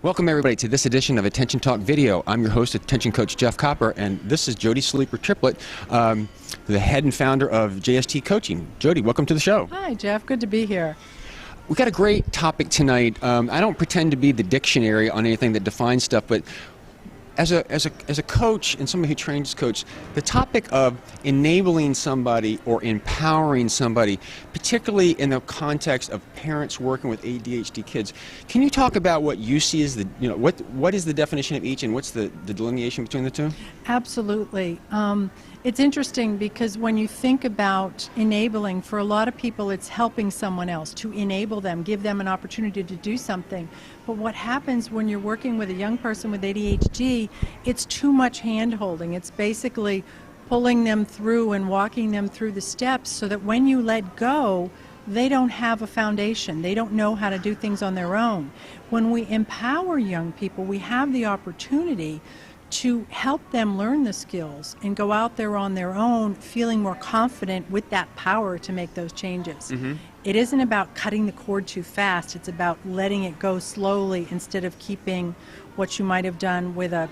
Welcome everybody to this edition of Attention Talk Video. I'm your host, Attention Coach Jeff Copper, and this is Jodi Sleeper-Triplett, the head and founder of JST Coaching. Jodi, welcome to the show. Hi, Jeff. Good to be here. We got a great topic tonight. I don't pretend to be the dictionary on anything that defines stuff, but as a coach and somebody who trains as a coach, the topic of enabling somebody or empowering somebody, particularly in the context of parents working with ADHD kids, can you talk about what you see as the, what is the definition of each and what's the delineation between the two? Absolutely. It's interesting because when you think about enabling, for a lot of people it's helping someone else, to enable them, give them an opportunity to do something. But what happens when you're working with a young person with ADHD, it's too much hand-holding. It's basically pulling them through and walking them through the steps so that when you let go, they don't have a foundation. They don't know how to do things on their own. When we empower young people, we have the opportunity to help them learn the skills and go out there on their own feeling more confident with that power to make those changes. Mm-hmm. It isn't about cutting the cord too fast. It's about letting it go slowly instead of keeping what you might have done with a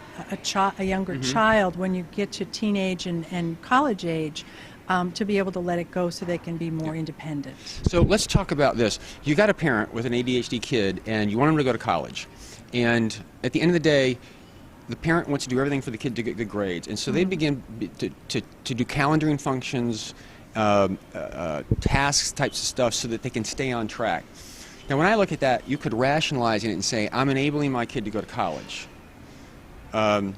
younger child when you get to teenage and college age, to be able to let it go so they can be more independent. So let's talk about this. You got a parent with an ADHD kid and you want him to go to college. And at the end of the day, the parent wants to do everything for the kid to get good grades, and so they begin to do calendaring functions, tasks, types of stuff, so that they can stay on track. Now, when I look at that, you could rationalize it and say, I'm enabling my kid to go to college, or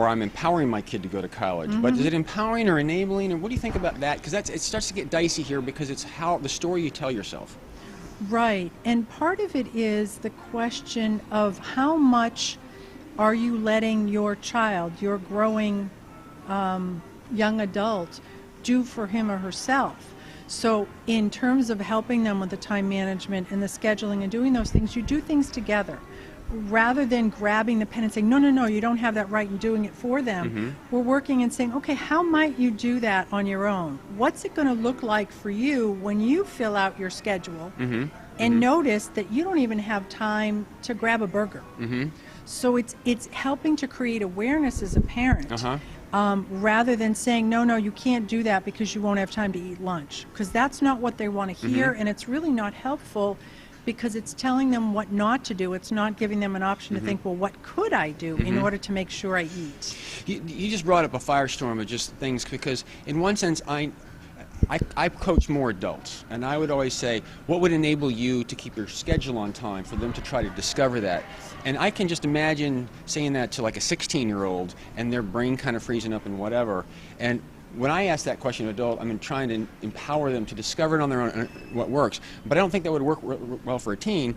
I'm empowering my kid to go to college. But is it empowering or enabling, and what do you think about that? Because it starts to get dicey here because it's how the story you tell yourself. Right, and part of it is the question of how much are you letting your child, your growing young adult, do for him or herself. So in terms of helping them with the time management and the scheduling and doing those things, you do things together. Rather than grabbing the pen and saying, no, you don't have that right, and doing it for them, we're working and saying, okay, how might you do that on your own? What's it going to look like for you when you fill out your schedule and notice that you don't even have time to grab a burger? So it's helping to create awareness as a parent, rather than saying, no, you can't do that because you won't have time to eat lunch, because that's not what they want to hear, and it's really not helpful. Because it's telling them what not to do. It's not giving them an option to think, well, what could I do in order to make sure I eat? You just brought up a firestorm of just things, because in one sense, I coach more adults, and I would always say, what would enable you to keep your schedule on time for them to try to discover that? And I can just imagine saying that to like a 16-year-old and their brain kind of freezing up and whatever. And when I ask that question to an adult, I'm trying to empower them to discover it on their own what works. But I don't think that would work well for a teen.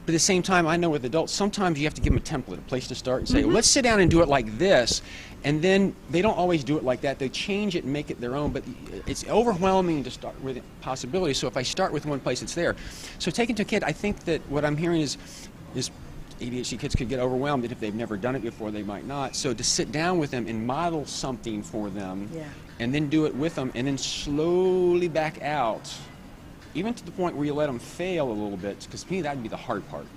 But at the same time, I know with adults, sometimes you have to give them a template, a place to start, and say, well, let's sit down and do it like this. And then they don't always do it like that. They change it and make it their own. But it's overwhelming to start with possibilities. So if I start with one place, it's there. So taking to a kid, I think that what I'm hearing is ADHD kids could get overwhelmed, that if they've never done it before, they might not. So to sit down with them and model something for them, and then do it with them, and then slowly back out, even to the point where you let them fail a little bit, because to me that would be the hard part.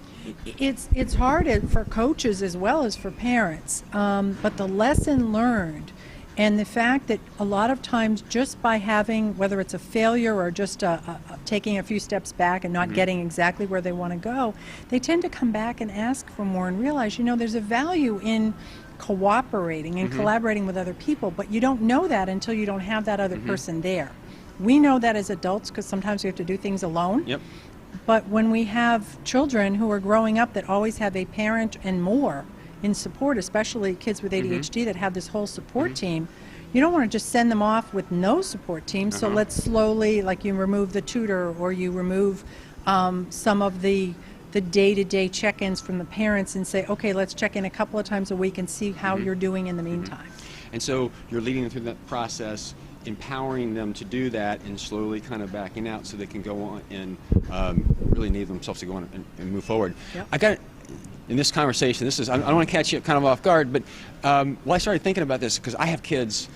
It's hard for coaches as well as for parents, but the lesson learned, and the fact that a lot of times just by having, whether it's a failure or just taking a few steps back and not getting exactly where they want to go, they tend to come back and ask for more and realize, there's a value in cooperating and collaborating with other people, but you don't know that until you don't have that other person there. We know that as adults because sometimes we have to do things alone. But when we have children who are growing up that always have a parent and more in support, especially kids with ADHD that have this whole support team, you don't want to just send them off with no support team. So let's slowly, like you remove the tutor, or you remove some of the day-to-day check-ins from the parents and say, okay, let's check in a couple of times a week and see how you're doing in the meantime. And so you're leading them through that process, empowering them to do that, and slowly kind of backing out so they can go on and really enable themselves to go on and move forward. I got in this conversation, I don't want to catch you kind of off guard, but I started thinking about this because I have kids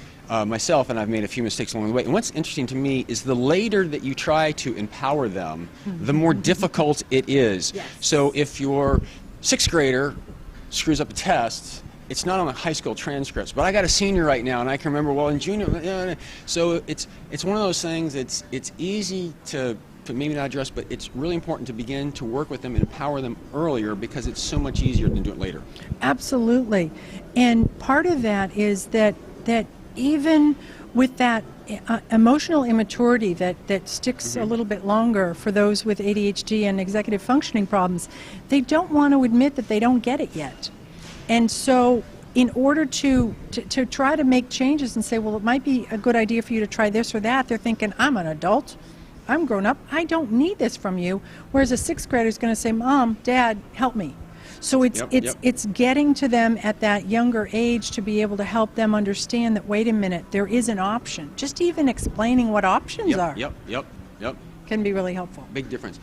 myself, and I've made a few mistakes along the way. And what's interesting to me is the later that you try to empower them, the more difficult it is. Yes. So if your 6th grader screws up a test, it's not on the high school transcripts, but I got a senior right now, and I can remember, well, in junior, so it's one of those things. It's easy to maybe not address, but it's really important to begin to work with them and empower them earlier, because it's so much easier than do it later. Absolutely. And part of that is that even with that emotional immaturity that sticks a little bit longer for those with ADHD and executive functioning problems, they don't want to admit that they don't get it yet. And so in order to try to make changes and say, well, it might be a good idea for you to try this or that, they're thinking, I'm an adult, I'm grown up, I don't need this from you. Whereas a 6th grader is going to say, Mom, Dad, help me. So it's getting to them at that younger age to be able to help them understand that, wait a minute, there is an option. Just even explaining what options are can be really helpful. Big difference.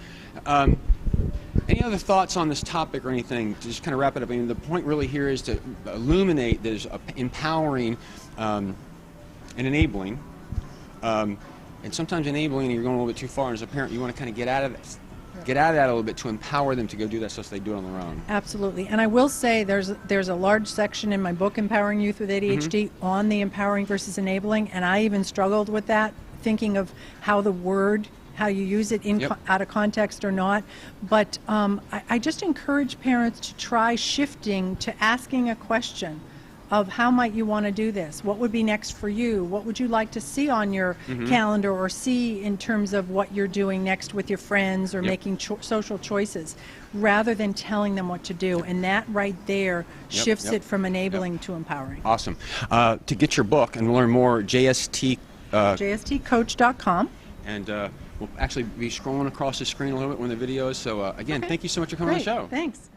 Any other thoughts on this topic or anything to just kind of wrap it up? I mean, the point really here is to illuminate there's empowering and enabling. And sometimes enabling, you're going a little bit too far, and as a parent, you want to kind of get out of that a little bit to empower them to go do that so they do it on their own. Absolutely. And I will say there's a large section in my book, Empowering Youth with ADHD, on the empowering versus enabling, and I even struggled with that, thinking of how you use it out of context or not. But I just encourage parents to try shifting to asking a question of how might you want to do this? What would be next for you? What would you like to see on your calendar, or see in terms of what you're doing next with your friends, or making social choices, rather than telling them what to do? And that right there shifts it from enabling to empowering. Awesome. To get your book and learn more, JSTcoach.com. And we'll actually be scrolling across the screen a little bit when the video is. So again, thank you so much for coming on the show. Thanks.